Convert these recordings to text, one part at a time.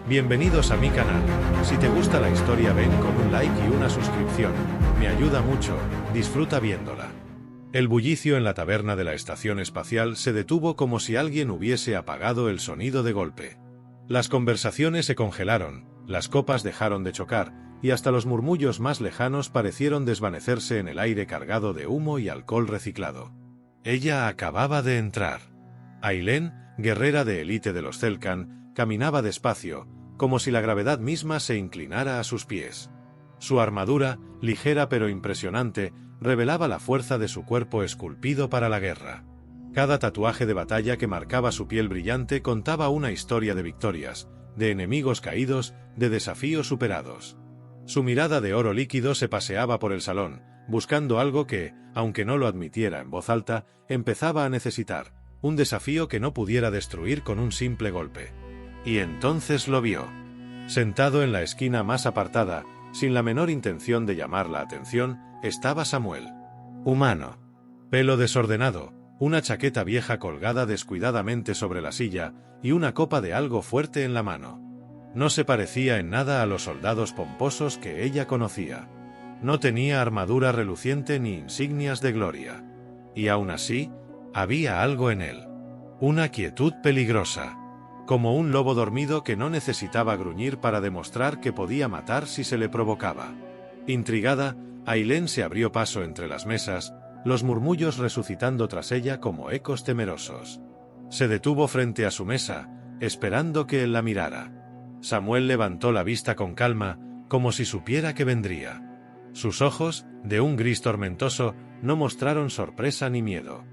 Bienvenidos a mi canal. Si te gusta la historia ven con un like y una suscripción. Me ayuda mucho, disfruta viéndola. El bullicio en la taberna de la estación espacial se detuvo como si alguien hubiese apagado el sonido de golpe. Las conversaciones se congelaron, las copas dejaron de chocar, y hasta los murmullos más lejanos parecieron desvanecerse en el aire cargado de humo y alcohol reciclado. Ella acababa de entrar. Ailén, guerrera de élite de los Zelkan, caminaba despacio, como si la gravedad misma se inclinara a sus pies. Su armadura, ligera pero impresionante, revelaba la fuerza de su cuerpo esculpido para la guerra. Cada tatuaje de batalla que marcaba su piel brillante contaba una historia de victorias, de enemigos caídos, de desafíos superados. Su mirada de oro líquido se paseaba por el salón, buscando algo que, aunque no lo admitiera en voz alta, empezaba a necesitar, un desafío que no pudiera destruir con un simple golpe. Y entonces lo vio. Sentado en la esquina más apartada, sin la menor intención de llamar la atención, estaba Samuel. Humano. Pelo desordenado, una chaqueta vieja colgada descuidadamente sobre la silla, y una copa de algo fuerte en la mano. No se parecía en nada a los soldados pomposos que ella conocía. No tenía armadura reluciente ni insignias de gloria. Y aún así, había algo en él. Una quietud peligrosa. Como un lobo dormido que no necesitaba gruñir para demostrar que podía matar si se le provocaba. Intrigada, Ailén se abrió paso entre las mesas, los murmullos resucitando tras ella como ecos temerosos. Se detuvo frente a su mesa, esperando que él la mirara. Samuel levantó la vista con calma, como si supiera que vendría. Sus ojos, de un gris tormentoso, no mostraron sorpresa ni miedo.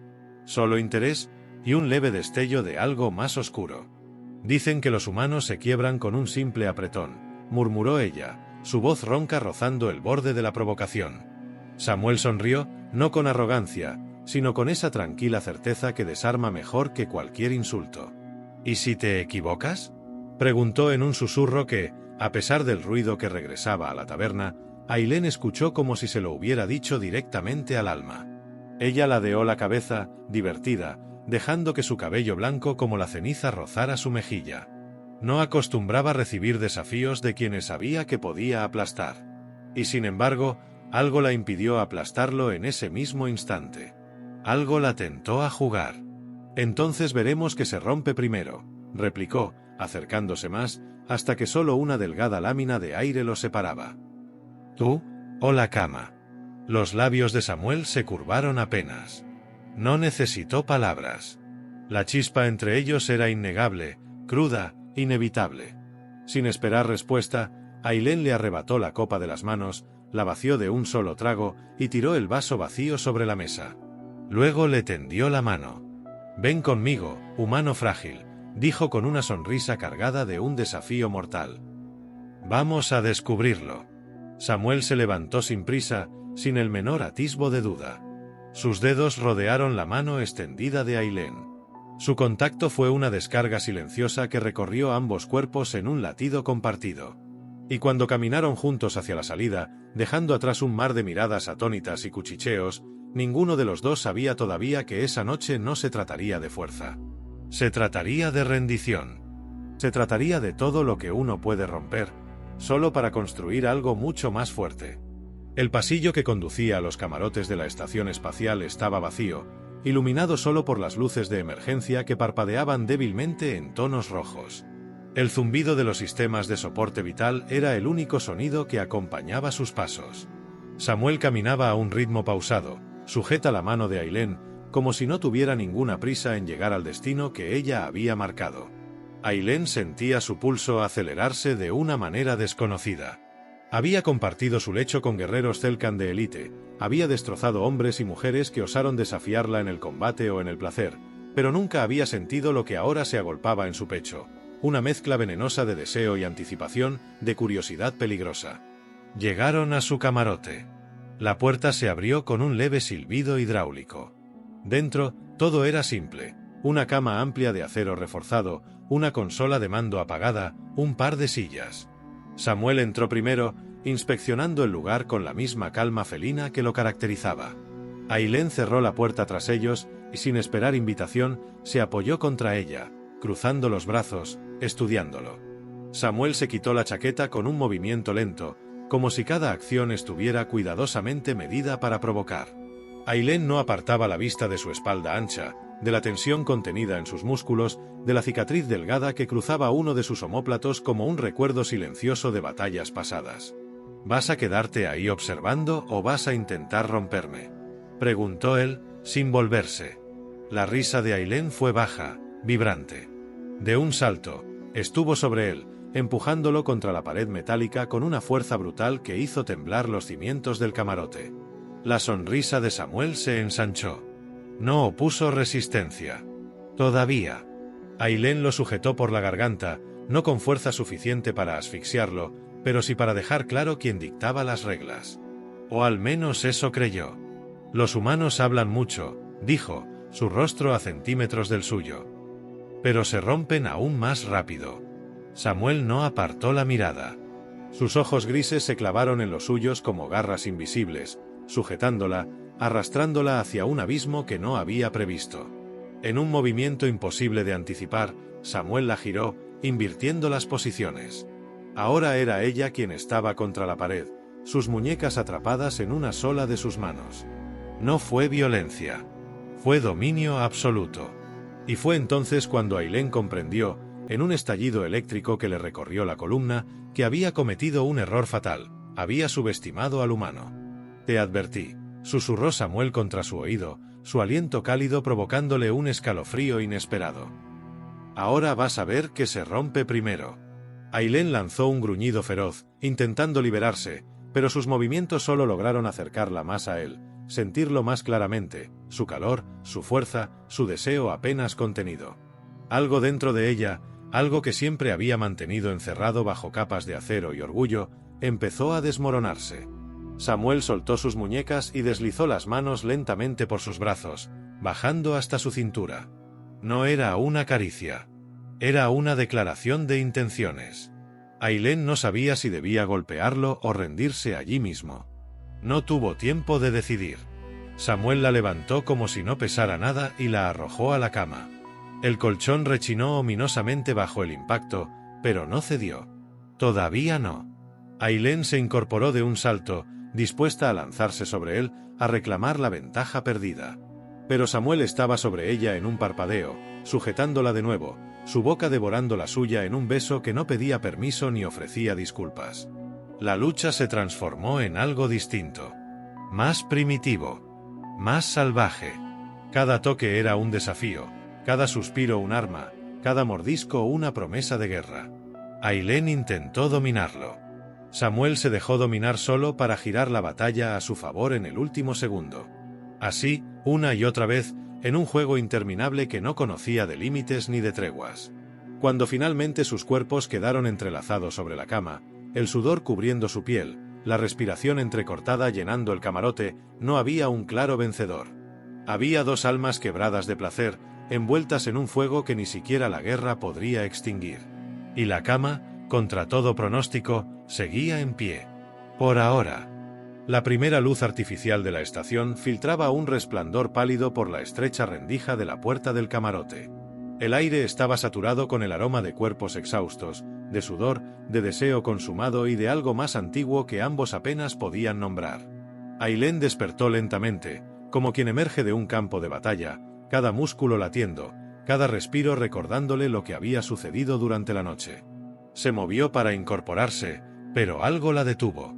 Solo interés y un leve destello de algo más oscuro. Dicen que los humanos se quiebran con un simple apretón, murmuró ella, su voz ronca rozando el borde de la provocación. Samuel sonrió, no con arrogancia, sino con esa tranquila certeza que desarma mejor que cualquier insulto. ¿Y si te equivocas?, preguntó en un susurro que, a pesar del ruido que regresaba a la taberna, Ailén escuchó como si se lo hubiera dicho directamente al alma. Ella ladeó la cabeza, divertida, dejando que su cabello blanco como la ceniza rozara su mejilla. No acostumbraba recibir desafíos de quienes sabía que podía aplastar. Y sin embargo, algo la impidió aplastarlo en ese mismo instante. Algo la tentó a jugar. Entonces veremos que se rompe primero, replicó, acercándose más, hasta que solo una delgada lámina de aire lo separaba. ¿Tú, o la cama? Los labios de Samuel se curvaron apenas. No necesitó palabras. La chispa entre ellos era innegable, cruda, inevitable. Sin esperar respuesta, Ailén le arrebató la copa de las manos, la vació de un solo trago y tiró el vaso vacío sobre la mesa. Luego le tendió la mano. «Ven conmigo, humano frágil», dijo con una sonrisa cargada de un desafío mortal. «Vamos a descubrirlo». Samuel se levantó sin prisa, sin el menor atisbo de duda. Sus dedos rodearon la mano extendida de Ailén. Su contacto fue una descarga silenciosa que recorrió ambos cuerpos en un latido compartido. Y cuando caminaron juntos hacia la salida, dejando atrás un mar de miradas atónitas y cuchicheos, ninguno de los dos sabía todavía que esa noche no se trataría de fuerza. Se trataría de rendición. Se trataría de todo lo que uno puede romper, solo para construir algo mucho más fuerte. El pasillo que conducía a los camarotes de la estación espacial estaba vacío, iluminado solo por las luces de emergencia que parpadeaban débilmente en tonos rojos. El zumbido de los sistemas de soporte vital era el único sonido que acompañaba sus pasos. Samuel caminaba a un ritmo pausado, sujeta la mano de Ailén, como si no tuviera ninguna prisa en llegar al destino que ella había marcado. Ailén sentía su pulso acelerarse de una manera desconocida. Había compartido su lecho con guerreros Zelkan de élite, había destrozado hombres y mujeres que osaron desafiarla en el combate o en el placer, pero nunca había sentido lo que ahora se agolpaba en su pecho, una mezcla venenosa de deseo y anticipación, de curiosidad peligrosa. Llegaron a su camarote. La puerta se abrió con un leve silbido hidráulico. Dentro, todo era simple, una cama amplia de acero reforzado, una consola de mando apagada, un par de sillas. Samuel entró primero, inspeccionando el lugar con la misma calma felina que lo caracterizaba. Ailén cerró la puerta tras ellos y sin esperar invitación, se apoyó contra ella, cruzando los brazos, estudiándolo. Samuel se quitó la chaqueta con un movimiento lento, como si cada acción estuviera cuidadosamente medida para provocar. Aileen no apartaba la vista de su espalda ancha, de la tensión contenida en sus músculos, de la cicatriz delgada que cruzaba uno de sus omóplatos como un recuerdo silencioso de batallas pasadas. ¿Vas a quedarte ahí observando o vas a intentar romperme?, preguntó él, sin volverse. La risa de Aileen fue baja, vibrante. De un salto, estuvo sobre él, empujándolo contra la pared metálica con una fuerza brutal que hizo temblar los cimientos del camarote. La sonrisa de Samuel se ensanchó. No opuso resistencia. Todavía. Aileen lo sujetó por la garganta, no con fuerza suficiente para asfixiarlo, pero sí para dejar claro quién dictaba las reglas. O al menos eso creyó. Los humanos hablan mucho, dijo, su rostro a centímetros del suyo. Pero se rompen aún más rápido. Samuel no apartó la mirada. Sus ojos grises se clavaron en los suyos como garras invisibles, sujetándola, arrastrándola hacia un abismo que no había previsto. En un movimiento imposible de anticipar, Samuel la giró, invirtiendo las posiciones. Ahora era ella quien estaba contra la pared, sus muñecas atrapadas en una sola de sus manos. No fue violencia. Fue dominio absoluto. Y fue entonces cuando Aileen comprendió, en un estallido eléctrico que le recorrió la columna, que había cometido un error fatal, había subestimado al humano. «Te advertí», susurró Samuel contra su oído, su aliento cálido provocándole un escalofrío inesperado. «Ahora vas a ver que se rompe primero». Aileen lanzó un gruñido feroz, intentando liberarse, pero sus movimientos solo lograron acercarla más a él, sentirlo más claramente, su calor, su fuerza, su deseo apenas contenido. Algo dentro de ella, algo que siempre había mantenido encerrado bajo capas de acero y orgullo, empezó a desmoronarse. Samuel soltó sus muñecas y deslizó las manos lentamente por sus brazos, bajando hasta su cintura. No era una caricia. Era una declaración de intenciones. Aileen no sabía si debía golpearlo o rendirse allí mismo. No tuvo tiempo de decidir. Samuel la levantó como si no pesara nada y la arrojó a la cama. El colchón rechinó ominosamente bajo el impacto, pero no cedió. Todavía no. Aileen se incorporó de un salto, dispuesta a lanzarse sobre él, a reclamar la ventaja perdida. Pero Samuel estaba sobre ella en un parpadeo, sujetándola de nuevo, su boca devorando la suya en un beso que no pedía permiso ni ofrecía disculpas. La lucha se transformó en algo distinto. Más primitivo. Más salvaje. Cada toque era un desafío, cada suspiro un arma, cada mordisco una promesa de guerra. Aileen intentó dominarlo. Samuel se dejó dominar solo para girar la batalla a su favor en el último segundo. Así, una y otra vez, en un juego interminable que no conocía de límites ni de treguas. Cuando finalmente sus cuerpos quedaron entrelazados sobre la cama, el sudor cubriendo su piel, la respiración entrecortada llenando el camarote, no había un claro vencedor. Había dos almas quebradas de placer, envueltas en un fuego que ni siquiera la guerra podría extinguir. Y la cama, contra todo pronóstico, seguía en pie. Por ahora. La primera luz artificial de la estación filtraba un resplandor pálido por la estrecha rendija de la puerta del camarote. El aire estaba saturado con el aroma de cuerpos exhaustos, de sudor, de deseo consumado y de algo más antiguo que ambos apenas podían nombrar. Aileen despertó lentamente, como quien emerge de un campo de batalla, cada músculo latiendo, cada respiro recordándole lo que había sucedido durante la noche. Se movió para incorporarse, pero algo la detuvo.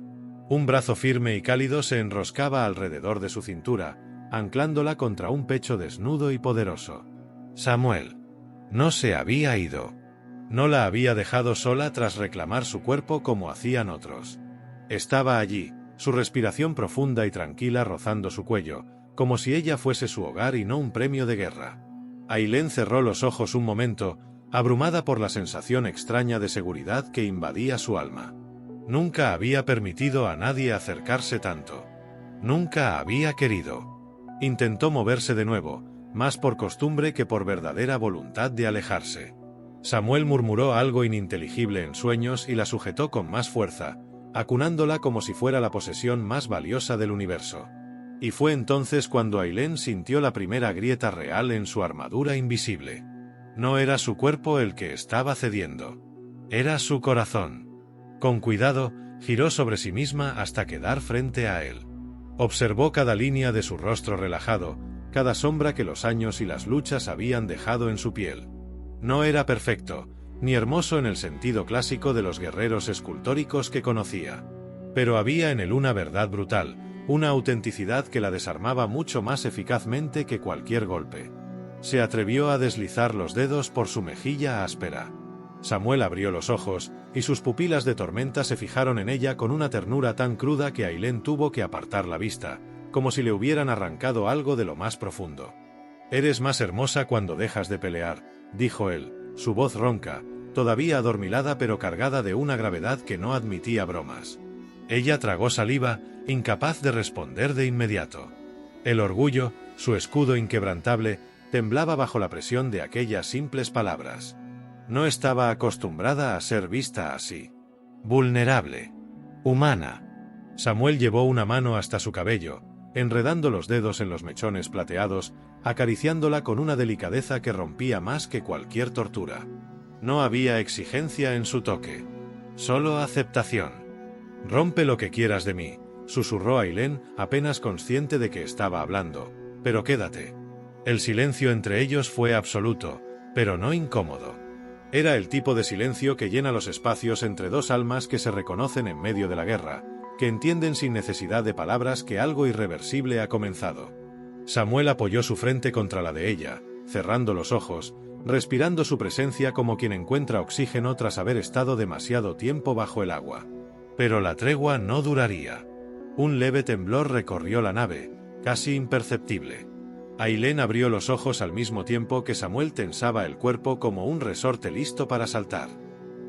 Un brazo firme y cálido se enroscaba alrededor de su cintura, anclándola contra un pecho desnudo y poderoso. Samuel. No se había ido. No la había dejado sola tras reclamar su cuerpo como hacían otros. Estaba allí, su respiración profunda y tranquila rozando su cuello, como si ella fuese su hogar y no un premio de guerra. Aileen cerró los ojos un momento, abrumada por la sensación extraña de seguridad que invadía su alma. Nunca había permitido a nadie acercarse tanto. Nunca había querido. Intentó moverse de nuevo, más por costumbre que por verdadera voluntad de alejarse. Samuel murmuró algo ininteligible en sueños y la sujetó con más fuerza, acunándola como si fuera la posesión más valiosa del universo. Y fue entonces cuando Aileen sintió la primera grieta real en su armadura invisible. No era su cuerpo el que estaba cediendo. Era su corazón. Con cuidado, giró sobre sí misma hasta quedar frente a él. Observó cada línea de su rostro relajado, cada sombra que los años y las luchas habían dejado en su piel. No era perfecto, ni hermoso en el sentido clásico de los guerreros escultóricos que conocía. Pero había en él una verdad brutal, una autenticidad que la desarmaba mucho más eficazmente que cualquier golpe. Se atrevió a deslizar los dedos por su mejilla áspera. Samuel abrió los ojos, y sus pupilas de tormenta se fijaron en ella con una ternura tan cruda que Ailén tuvo que apartar la vista, como si le hubieran arrancado algo de lo más profundo. «Eres más hermosa cuando dejas de pelear», dijo él, su voz ronca, todavía adormilada pero cargada de una gravedad que no admitía bromas. Ella tragó saliva, incapaz de responder de inmediato. El orgullo, su escudo inquebrantable, temblaba bajo la presión de aquellas simples palabras. No estaba acostumbrada a ser vista así. Vulnerable. Humana. Samuel llevó una mano hasta su cabello, enredando los dedos en los mechones plateados, acariciándola con una delicadeza que rompía más que cualquier tortura. No había exigencia en su toque. Solo aceptación. «Rompe lo que quieras de mí», susurró Ailén, apenas consciente de que estaba hablando, «pero quédate». El silencio entre ellos fue absoluto, pero no incómodo. Era el tipo de silencio que llena los espacios entre dos almas que se reconocen en medio de la guerra, que entienden sin necesidad de palabras que algo irreversible ha comenzado. Samuel apoyó su frente contra la de ella, cerrando los ojos, respirando su presencia como quien encuentra oxígeno tras haber estado demasiado tiempo bajo el agua. Pero la tregua no duraría. Un leve temblor recorrió la nave, casi imperceptible. Ailén abrió los ojos al mismo tiempo que Samuel tensaba el cuerpo como un resorte listo para saltar.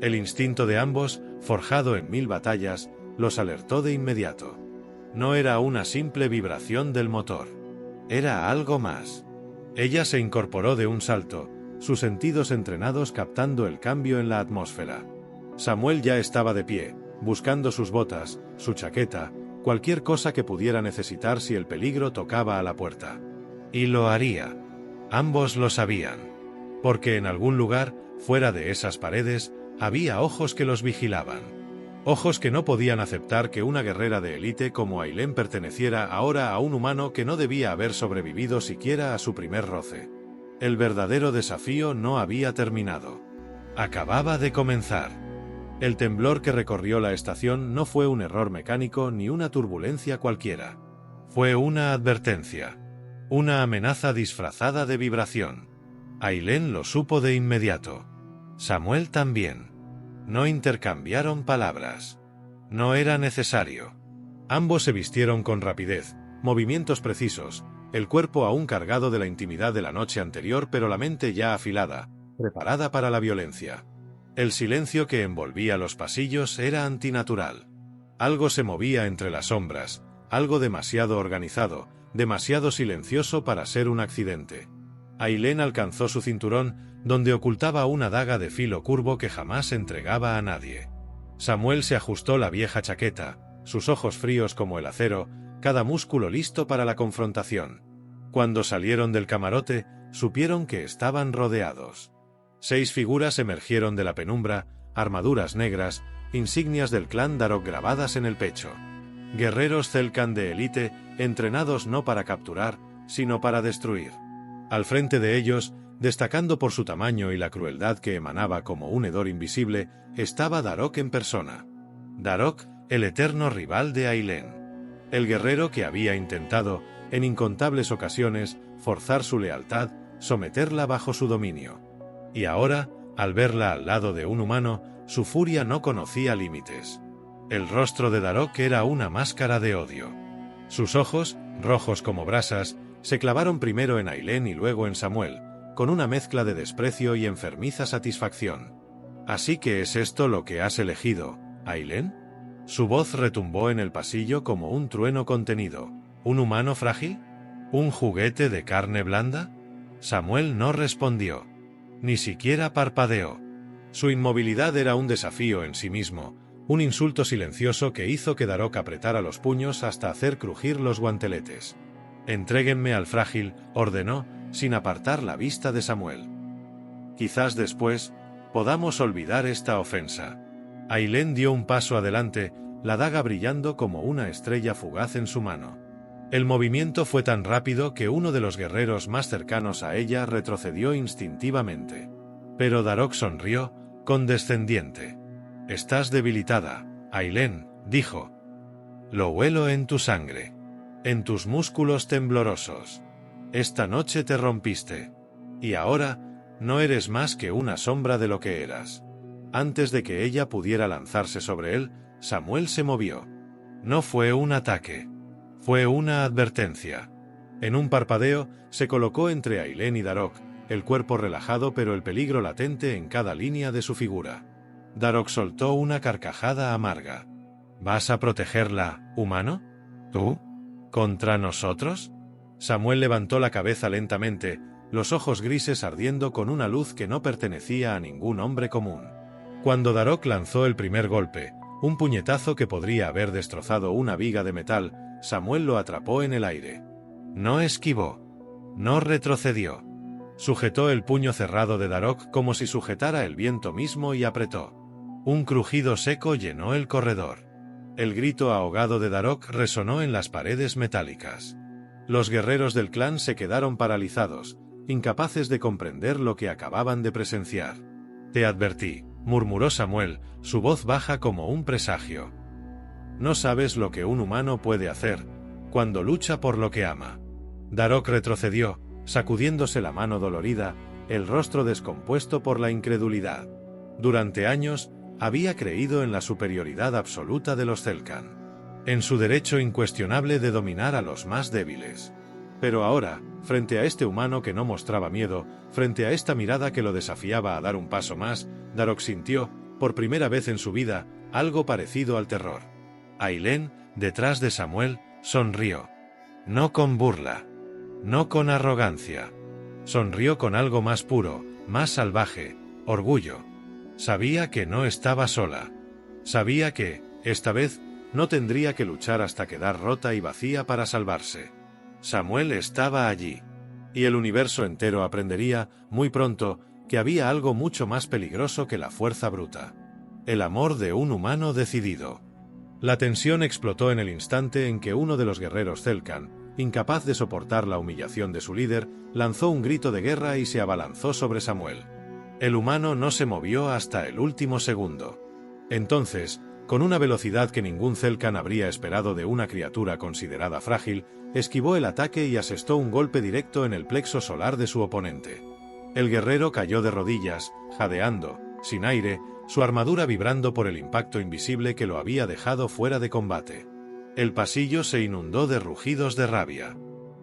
El instinto de ambos, forjado en 1000 batallas, los alertó de inmediato. No era una simple vibración del motor. Era algo más. Ella se incorporó de un salto, sus sentidos entrenados captando el cambio en la atmósfera. Samuel ya estaba de pie, buscando sus botas, su chaqueta, cualquier cosa que pudiera necesitar si el peligro tocaba a la puerta. Y lo haría. Ambos lo sabían. Porque en algún lugar, fuera de esas paredes, había ojos que los vigilaban. Ojos que no podían aceptar que una guerrera de élite como Ailén perteneciera ahora a un humano que no debía haber sobrevivido siquiera a su primer roce. El verdadero desafío no había terminado. Acababa de comenzar. El temblor que recorrió la estación no fue un error mecánico ni una turbulencia cualquiera. Fue una advertencia. Una amenaza disfrazada de vibración. Ailén lo supo de inmediato. Samuel también. No intercambiaron palabras. No era necesario. Ambos se vistieron con rapidez, movimientos precisos, el cuerpo aún cargado de la intimidad de la noche anterior pero la mente ya afilada, preparada para la violencia. El silencio que envolvía los pasillos era antinatural. Algo se movía entre las sombras, algo demasiado organizado, demasiado silencioso para ser un accidente. Ailén alcanzó su cinturón, donde ocultaba una daga de filo curvo que jamás entregaba a nadie. Samuel se ajustó la vieja chaqueta, sus ojos fríos como el acero, cada músculo listo para la confrontación. Cuando salieron del camarote, supieron que estaban rodeados. 6 figuras emergieron de la penumbra, armaduras negras, insignias del clan Darok grabadas en el pecho. Guerreros Zelkan de élite, entrenados no para capturar, sino para destruir. Al frente de ellos, destacando por su tamaño y la crueldad que emanaba como un hedor invisible, estaba Darok en persona. Darok, el eterno rival de Ailén. El guerrero que había intentado, en incontables ocasiones, forzar su lealtad, someterla bajo su dominio. Y ahora, al verla al lado de un humano, su furia no conocía límites. El rostro de Darok era una máscara de odio. Sus ojos, rojos como brasas, se clavaron primero en Ailén y luego en Samuel, con una mezcla de desprecio y enfermiza satisfacción. «¿Así que es esto lo que has elegido, Ailén?» Su voz retumbó en el pasillo como un trueno contenido. ¿Un humano frágil? ¿Un juguete de carne blanda? Samuel no respondió. Ni siquiera parpadeó. Su inmovilidad era un desafío en sí mismo, un insulto silencioso que hizo que Darok apretara los puños hasta hacer crujir los guanteletes. «Entréguenme al frágil», ordenó, sin apartar la vista de Samuel. Quizás después, podamos olvidar esta ofensa. Ailén dio un paso adelante, la daga brillando como una estrella fugaz en su mano. El movimiento fue tan rápido que uno de los guerreros más cercanos a ella retrocedió instintivamente. Pero Darok sonrió, condescendiente. «Estás debilitada, Ailén», dijo. «Lo huelo en tu sangre. En tus músculos temblorosos. Esta noche te rompiste. Y ahora, no eres más que una sombra de lo que eras». Antes de que ella pudiera lanzarse sobre él, Samuel se movió. No fue un ataque. Fue una advertencia. En un parpadeo, se colocó entre Ailén y Darok, el cuerpo relajado pero el peligro latente en cada línea de su figura. Darok soltó una carcajada amarga. «¿Vas a protegerla, humano? ¿Tú? ¿Contra nosotros?» Samuel levantó la cabeza lentamente, los ojos grises ardiendo con una luz que no pertenecía a ningún hombre común. Cuando Darok lanzó el primer golpe, un puñetazo que podría haber destrozado una viga de metal, Samuel lo atrapó en el aire. No esquivó. No retrocedió. Sujetó el puño cerrado de Darok como si sujetara el viento mismo y apretó. Un crujido seco llenó el corredor. El grito ahogado de Darok resonó en las paredes metálicas. Los guerreros del clan se quedaron paralizados, incapaces de comprender lo que acababan de presenciar. «Te advertí», murmuró Samuel, su voz baja como un presagio. «No sabes lo que un humano puede hacer cuando lucha por lo que ama». Darok retrocedió, sacudiéndose la mano dolorida, el rostro descompuesto por la incredulidad. Durante años, había creído en la superioridad absoluta de los Zelkan, en su derecho incuestionable de dominar a los más débiles. Pero ahora, frente a este humano que no mostraba miedo, frente a esta mirada que lo desafiaba a dar un paso más, Darok sintió, por primera vez en su vida, algo parecido al terror. Ailén, detrás de Samuel, sonrió. No con burla. No con arrogancia. Sonrió con algo más puro, más salvaje, orgullo. Sabía que no estaba sola. Sabía que, esta vez, no tendría que luchar hasta quedar rota y vacía para salvarse. Samuel estaba allí. Y el universo entero aprendería, muy pronto, que había algo mucho más peligroso que la fuerza bruta. El amor de un humano decidido. La tensión explotó en el instante en que uno de los guerreros Zelkan, incapaz de soportar la humillación de su líder, lanzó un grito de guerra y se abalanzó sobre Samuel. El humano no se movió hasta el último segundo. Entonces, con una velocidad que ningún Zelkan habría esperado de una criatura considerada frágil, esquivó el ataque y asestó un golpe directo en el plexo solar de su oponente. El guerrero cayó de rodillas, jadeando, sin aire, su armadura vibrando por el impacto invisible que lo había dejado fuera de combate. El pasillo se inundó de rugidos de rabia.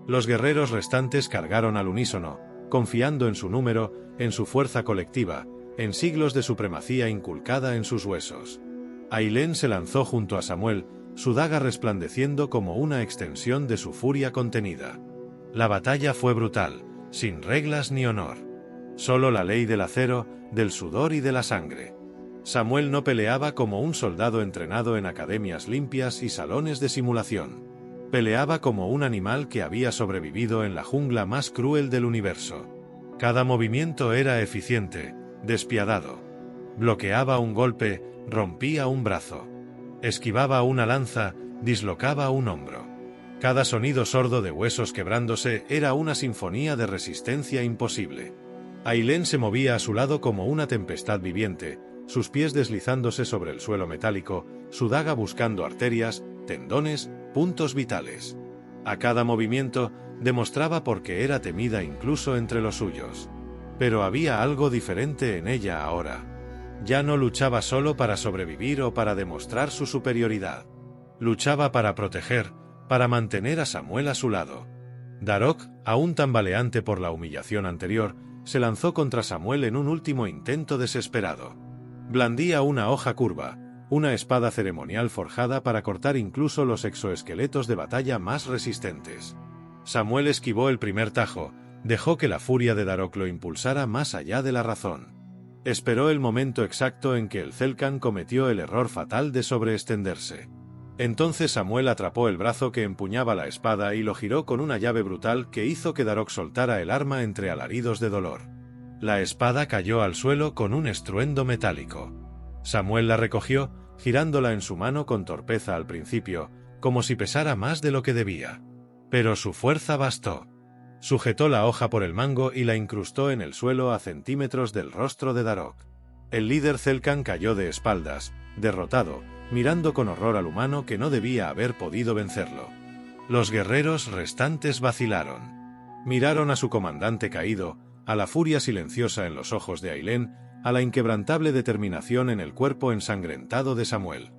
Los guerreros restantes cargaron al unísono, confiando en su número, en su fuerza colectiva, en siglos de supremacía inculcada en sus huesos. Ailén se lanzó junto a Samuel, su daga resplandeciendo como una extensión de su furia contenida. La batalla fue brutal, sin reglas ni honor. Solo la ley del acero, del sudor y de la sangre. Samuel no peleaba como un soldado entrenado en academias limpias y salones de simulación. Peleaba como un animal que había sobrevivido en la jungla más cruel del universo. Cada movimiento era eficiente, despiadado. Bloqueaba un golpe, rompía un brazo. Esquivaba una lanza, dislocaba un hombro. Cada sonido sordo de huesos quebrándose era una sinfonía de resistencia imposible. Ailén se movía a su lado como una tempestad viviente, sus pies deslizándose sobre el suelo metálico, su daga buscando arterias, tendones, puntos vitales. A cada movimiento, demostraba por qué era temida incluso entre los suyos. Pero había algo diferente en ella ahora. Ya no luchaba solo para sobrevivir o para demostrar su superioridad. Luchaba para proteger, para mantener a Samuel a su lado. Darok, aún tambaleante por la humillación anterior, se lanzó contra Samuel en un último intento desesperado. Blandía una hoja curva, una espada ceremonial forjada para cortar incluso los exoesqueletos de batalla más resistentes. Samuel esquivó el primer tajo, dejó que la furia de Darok lo impulsara más allá de la razón. Esperó el momento exacto en que el Zelkan cometió el error fatal de sobreextenderse. Entonces Samuel atrapó el brazo que empuñaba la espada y lo giró con una llave brutal que hizo que Darok soltara el arma entre alaridos de dolor. La espada cayó al suelo con un estruendo metálico. Samuel la recogió, girándola en su mano con torpeza al principio, como si pesara más de lo que debía. Pero su fuerza bastó. Sujetó la hoja por el mango y la incrustó en el suelo a centímetros del rostro de Darok. El líder Zelkan cayó de espaldas, derrotado, mirando con horror al humano que no debía haber podido vencerlo. Los guerreros restantes vacilaron. Miraron a su comandante caído, a la furia silenciosa en los ojos de Ailén, a la inquebrantable determinación en el cuerpo ensangrentado de Samuel.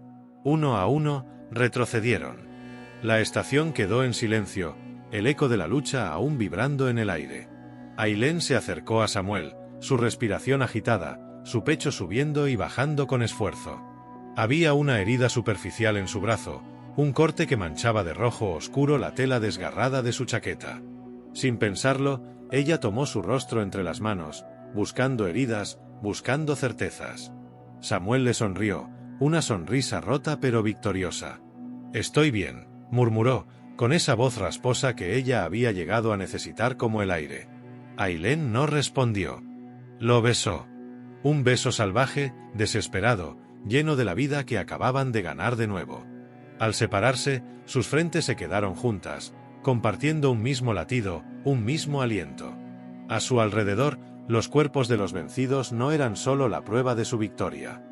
Uno a uno, retrocedieron. La estación quedó en silencio, el eco de la lucha aún vibrando en el aire. Ailén se acercó a Samuel, su respiración agitada, su pecho subiendo y bajando con esfuerzo. Había una herida superficial en su brazo, un corte que manchaba de rojo oscuro la tela desgarrada de su chaqueta. Sin pensarlo, ella tomó su rostro entre las manos, buscando heridas, buscando certezas. Samuel le sonrió, una sonrisa rota pero victoriosa. «Estoy bien», murmuró, con esa voz rasposa que ella había llegado a necesitar como el aire. Ailén no respondió. Lo besó. Un beso salvaje, desesperado, lleno de la vida que acababan de ganar de nuevo. Al separarse, sus frentes se quedaron juntas, compartiendo un mismo latido, un mismo aliento. A su alrededor, los cuerpos de los vencidos no eran solo la prueba de su victoria.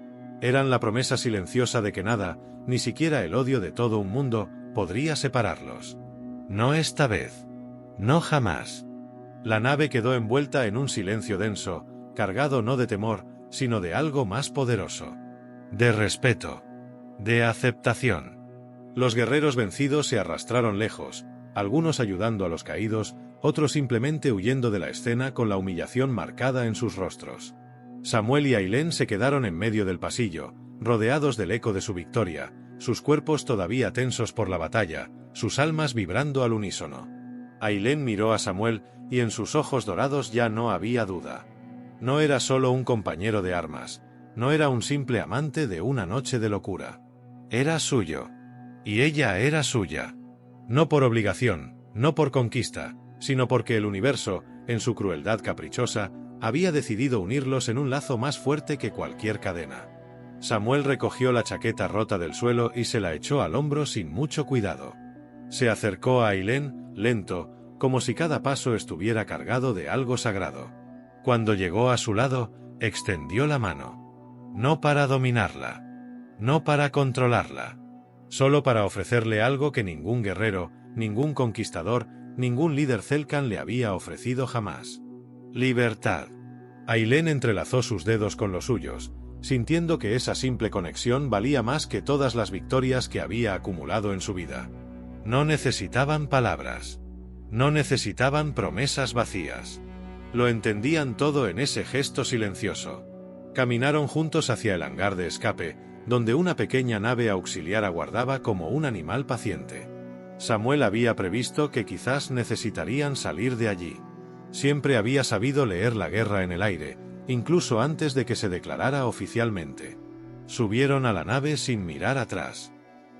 Eran la promesa silenciosa de que nada, ni siquiera el odio de todo un mundo, podría separarlos. No esta vez. No jamás. La nave quedó envuelta en un silencio denso, cargado no de temor, sino de algo más poderoso. De respeto. De aceptación. Los guerreros vencidos se arrastraron lejos, algunos ayudando a los caídos, otros simplemente huyendo de la escena con la humillación marcada en sus rostros. Samuel y Ailén se quedaron en medio del pasillo, rodeados del eco de su victoria, sus cuerpos todavía tensos por la batalla, sus almas vibrando al unísono. Ailén miró a Samuel, y en sus ojos dorados ya no había duda. No era solo un compañero de armas, no era un simple amante de una noche de locura. Era suyo. Y ella era suya. No por obligación, no por conquista, sino porque el universo, en su crueldad caprichosa, había decidido unirlos en un lazo más fuerte que cualquier cadena. Samuel recogió la chaqueta rota del suelo y se la echó al hombro sin mucho cuidado. Se acercó a Ailén, lento, como si cada paso estuviera cargado de algo sagrado. Cuando llegó a su lado, extendió la mano. No para dominarla. No para controlarla. Solo para ofrecerle algo que ningún guerrero, ningún conquistador, ningún líder Zelkan le había ofrecido jamás. Libertad. Ailén entrelazó sus dedos con los suyos, sintiendo que esa simple conexión valía más que todas las victorias que había acumulado en su vida. No necesitaban palabras. No necesitaban promesas vacías. Lo entendían todo en ese gesto silencioso. Caminaron juntos hacia el hangar de escape, donde una pequeña nave auxiliar aguardaba como un animal paciente. Samuel había previsto que quizás necesitarían salir de allí. Siempre había sabido leer la guerra en el aire, incluso antes de que se declarara oficialmente. Subieron a la nave sin mirar atrás.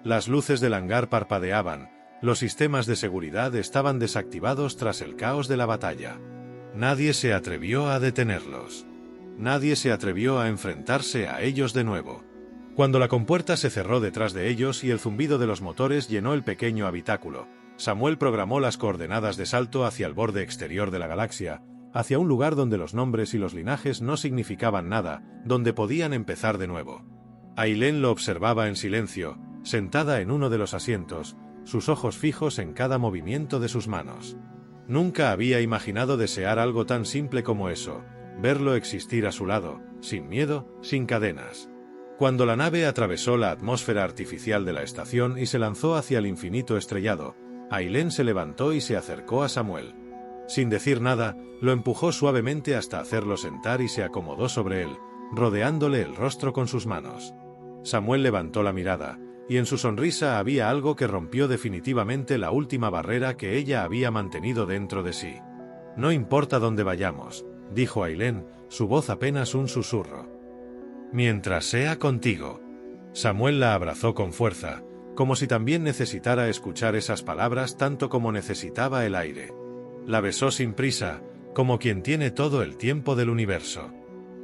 Las luces del hangar parpadeaban, los sistemas de seguridad estaban desactivados tras el caos de la batalla. Nadie se atrevió a detenerlos. Nadie se atrevió a enfrentarse a ellos de nuevo. Cuando la compuerta se cerró detrás de ellos y el zumbido de los motores llenó el pequeño habitáculo, Samuel programó las coordenadas de salto hacia el borde exterior de la galaxia, hacia un lugar donde los nombres y los linajes no significaban nada, donde podían empezar de nuevo. Ailén lo observaba en silencio, sentada en uno de los asientos, sus ojos fijos en cada movimiento de sus manos. Nunca había imaginado desear algo tan simple como eso, verlo existir a su lado, sin miedo, sin cadenas. Cuando la nave atravesó la atmósfera artificial de la estación y se lanzó hacia el infinito estrellado, Ailén se levantó y se acercó a Samuel. Sin decir nada, lo empujó suavemente hasta hacerlo sentar y se acomodó sobre él, rodeándole el rostro con sus manos. Samuel levantó la mirada, y en su sonrisa había algo que rompió definitivamente la última barrera que ella había mantenido dentro de sí. «No importa dónde vayamos», dijo Ailén, su voz apenas un susurro. «Mientras sea contigo». Samuel la abrazó con fuerza, como si también necesitara escuchar esas palabras tanto como necesitaba el aire. La besó sin prisa, como quien tiene todo el tiempo del universo.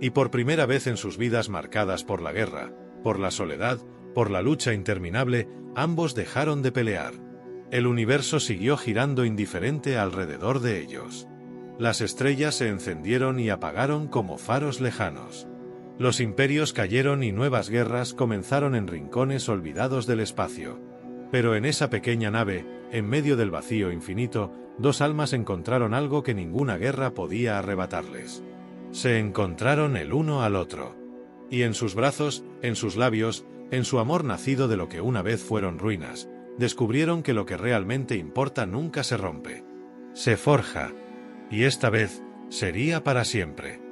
Y por primera vez en sus vidas marcadas por la guerra, por la soledad, por la lucha interminable, ambos dejaron de pelear. El universo siguió girando indiferente alrededor de ellos. Las estrellas se encendieron y apagaron como faros lejanos. Los imperios cayeron y nuevas guerras comenzaron en rincones olvidados del espacio. Pero en esa pequeña nave, en medio del vacío infinito, dos almas encontraron algo que ninguna guerra podía arrebatarles. Se encontraron el uno al otro. Y en sus brazos, en sus labios, en su amor nacido de lo que una vez fueron ruinas, descubrieron que lo que realmente importa nunca se rompe. Se forja. Y esta vez, sería para siempre.